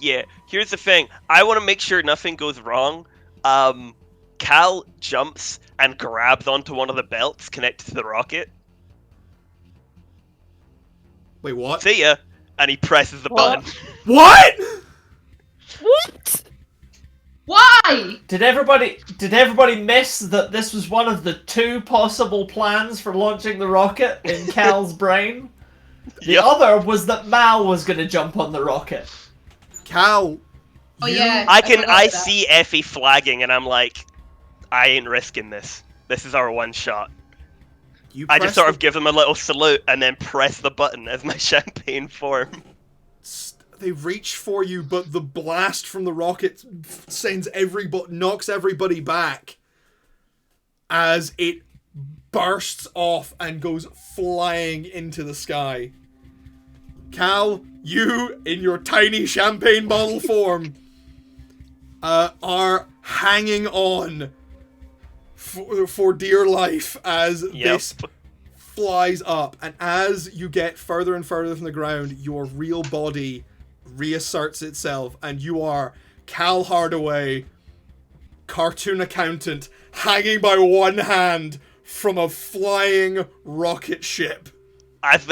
Yeah, here's the thing. I want to make sure nothing goes wrong. Cal jumps and grabs onto one of the belts connected to the rocket. Wait, what? See ya! And he presses the What? button. What? What? Why? Did everybody miss that this was one of the 2 possible plans for launching the rocket in Cal's brain? The Yep. other was that Mal was going to jump on the rocket. Cal. Oh you- yeah. I forgot about that. see Effie flagging, and I'm like, I ain't risking this. This is our one shot. You I just press sort the- of give them a little salute and then press the button as my champagne form. They reach for you, but the blast from the rocket sends knocks everybody back as it bursts off and goes flying into the sky. Cal, you, in your tiny champagne bottle form, are hanging on for dear life as this flies up. And as you get further and further from the ground, your real body reasserts itself, and you are Cal Hardaway, cartoon accountant, hanging by one hand from a flying rocket ship. As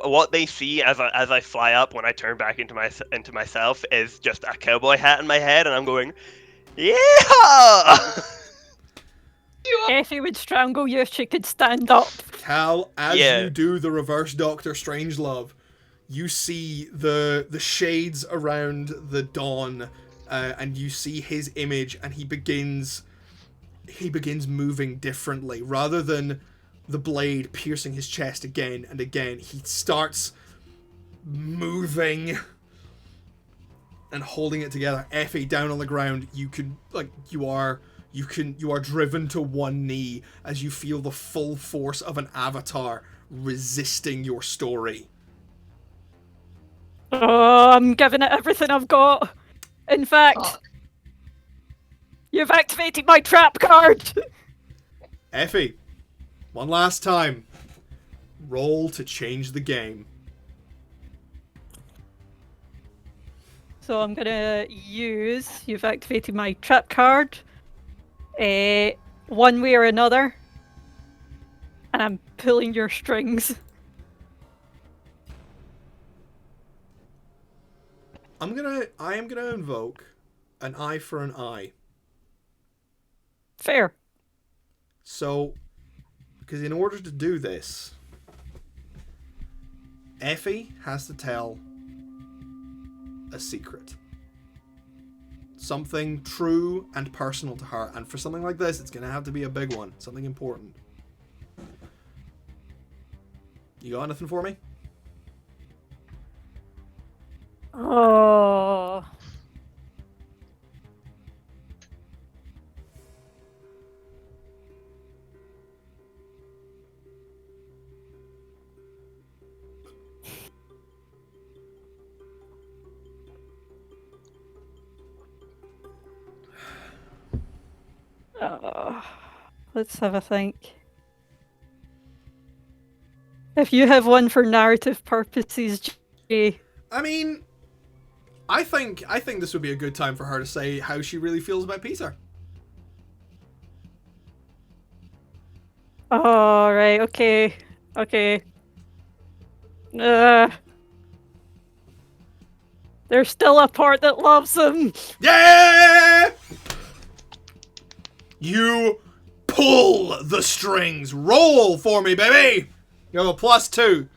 what they see as I fly up when I turn back into myself is just a cowboy hat in my head, and I'm going, yeah. Effie would strangle you if she could stand up. Cal, as Yeah. you do the reverse Doctor Strangelove, you see the shades around the dawn, and you see his image, and he begins moving differently. Rather than the blade piercing his chest again and again, he starts moving and holding it together. Effie, down on the ground, you are driven to one knee as you feel the full force of an avatar resisting your story. Oh, I'm giving it everything I've got. In fact, Fuck. you've activated my trap card. Effie, one last time. Roll to change the game. So I'm gonna use. You've activated my trap card. One way or another. And I'm pulling your strings. I am gonna invoke an eye for an eye. Fair. So, because in order to do this, Effie has to tell a secret. Something true and personal to her. And for something like this, it's gonna have to be a big one. Something important. You got anything for me? Oh. Let's have a think. If you have one for narrative purposes, Jay. I mean, I think this would be a good time for her to say how she really feels about Peter. Oh, right, okay. There's still a part that loves him. Yeah! You pull the strings. Roll for me, baby. You have a +2.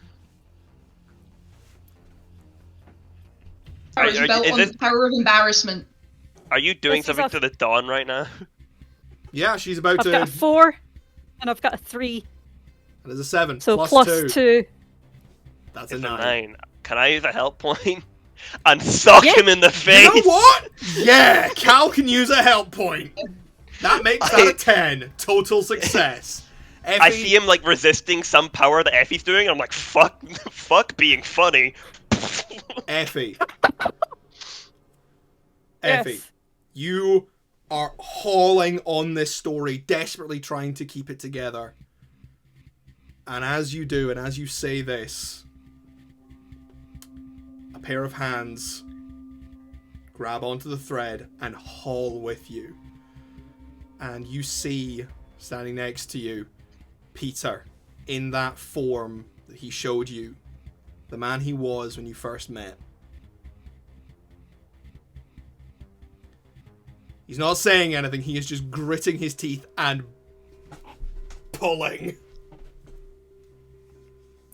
Or is Are- built is on this- the power of embarrassment. Are you doing This is something a- to the dawn right now? Yeah, she's about I've to. got a 4 and I've got a 3. That is a 7. So +2. +2. That's a It's a 9. 9. Can I use a help point? And sock Yeah. him in the face. You know what? Yeah, Cal can use a help point. That makes that a 10. Total success. Effie, I see him like resisting some power that Effie's doing. And I'm like, fuck being funny. Effie. Yes. Effie, you are hauling on this story, desperately trying to keep it together. And as you do, and as you say this, a pair of hands grab onto the thread and haul with you. And you see, standing next to you, Peter, in that form that he showed you, the man he was when you first met. He's not saying anything, he is just gritting his teeth and pulling.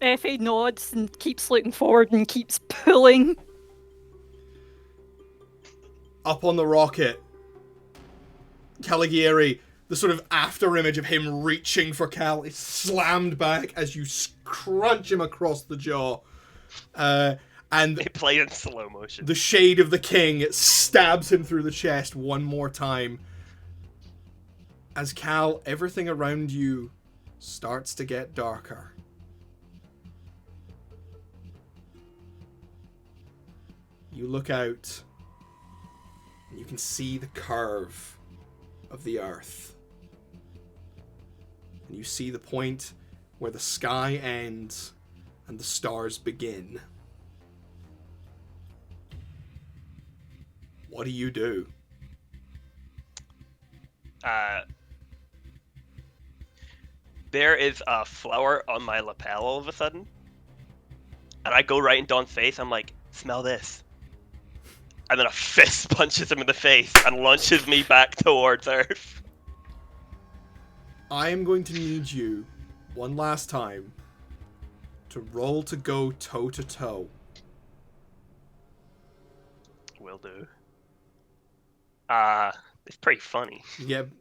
Effie nods and keeps looking forward and keeps pulling. Up on the rocket, Caligari, the sort of after image of him reaching for Cal is slammed back as you crunch him across the jaw. And They play in slow motion. the shade of the king stabs him through the chest one more time. As Cal, everything around you starts to get darker. You look out, and you can see the curve of the earth. And you see the point where the sky ends and the stars begin. What do you do? There is a flower on my lapel all of a sudden. And I go right in Don's face. I'm like, smell this. And then a fist punches him in the face and launches me back towards Earth. I am going to need you, one last time, to roll to go toe-to-toe. Will do. It's pretty funny.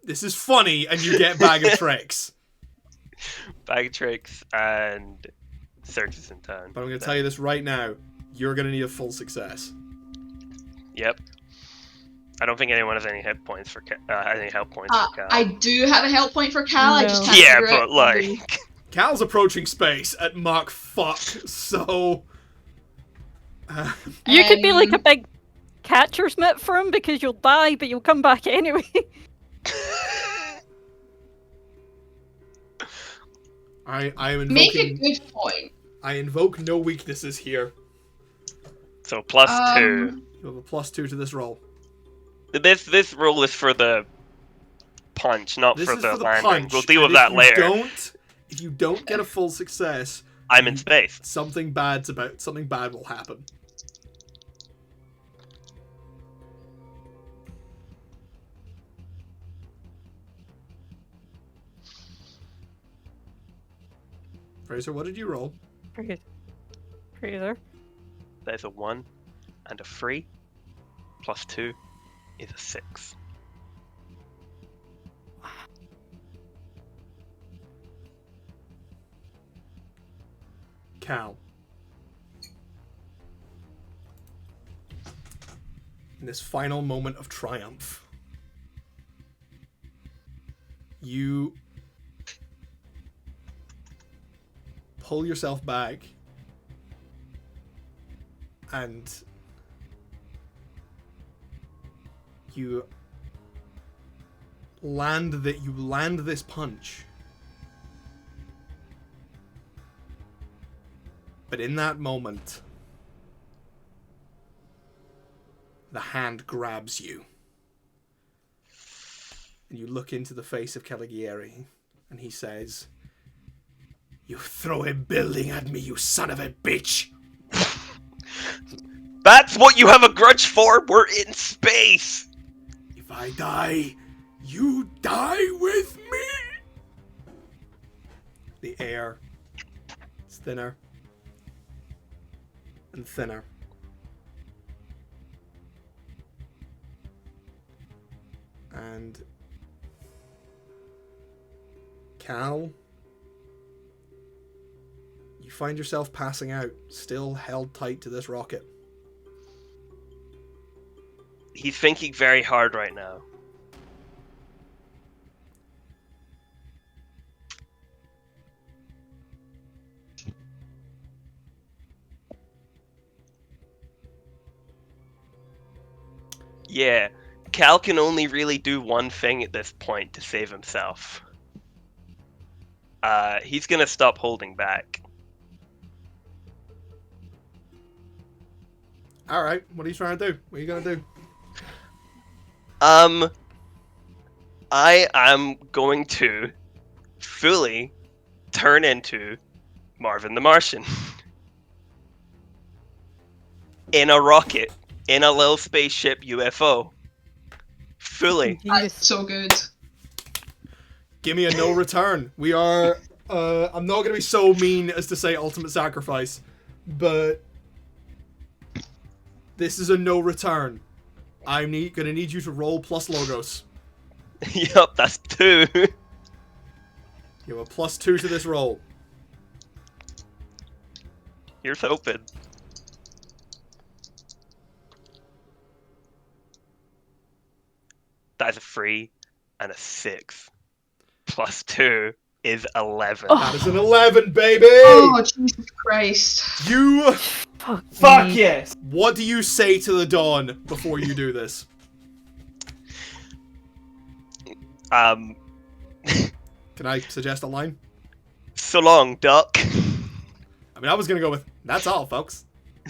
This is funny, and you get Bag of Tricks. Bag of tricks and searches in town. But I'm going to tell you this right now. You're going to need a full success. Yep. I don't think anyone has any hit points for any health points for Cal. I do have a health point for Cal. I just No. can't Yeah, figure but out like, Cal's approaching space at Mach fuck, so... You could be like a Um, big catcher's mitt for him because you'll die, but you'll come back anyway. I am make a invoking... good point. I invoke no weaknesses here. so plus 2. You have a +2 to this roll. This roll is for the punch, not This for is the for the landing. punch. We'll deal and with that later. If you don't get a full success, I'm in space. something bad will happen. Fraser, what did you roll? Fraser. There's a 1 and a 3. Plus 2 is a 6. Cal. In this final moment of triumph, you pull yourself back and you land this punch. But in that moment, the hand grabs you. And you look into the face of Caligari, and he says, "You throw a building at me, you son of a bitch!" That's what you have a grudge for? We're in space! If I die, you die with me! The air is thinner and thinner. And Cal, you find yourself passing out, still held tight to this rocket. He's thinking very hard right now. Yeah, Cal can only really do one thing at this point to save himself. He's gonna stop holding back. Alright, what are you trying to do? What are you gonna do? I am going to fully turn into Marvin the Martian. In a rocket, in a little spaceship UFO. Fully. That's so good. Give me a no return. We are. I'm not gonna be so mean as to say ultimate sacrifice, but this is a no return. I'm gonna need you to roll plus logos. Yup, that's 2. You have a +2 to this roll. Here's hoping. That's a 3 and a 6. Plus 2 is 11. That is an 11, baby! Oh, Jesus Christ. You. Fuck yes! What do you say to the Dawn before you do this? Um, Can I suggest a line? so long, Duck. I mean, I was gonna go with, that's all, folks.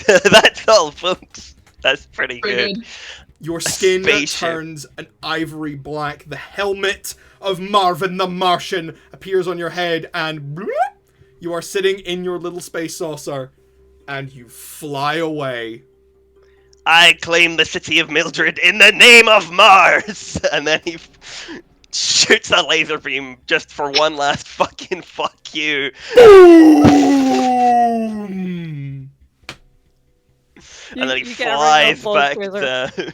That's all, folks. That's pretty Pretty good. good. Your skin Spaceship. turns an ivory black. The helmet of Marvin the Martian appears on your head, and bloop, you are sitting in your little space saucer, and you fly away. I claim the city of Mildred in the name of Mars! And then he shoots a laser beam just for one last fucking fuck you. Boom! And then he you get a flies round of back applause, Fraser. down.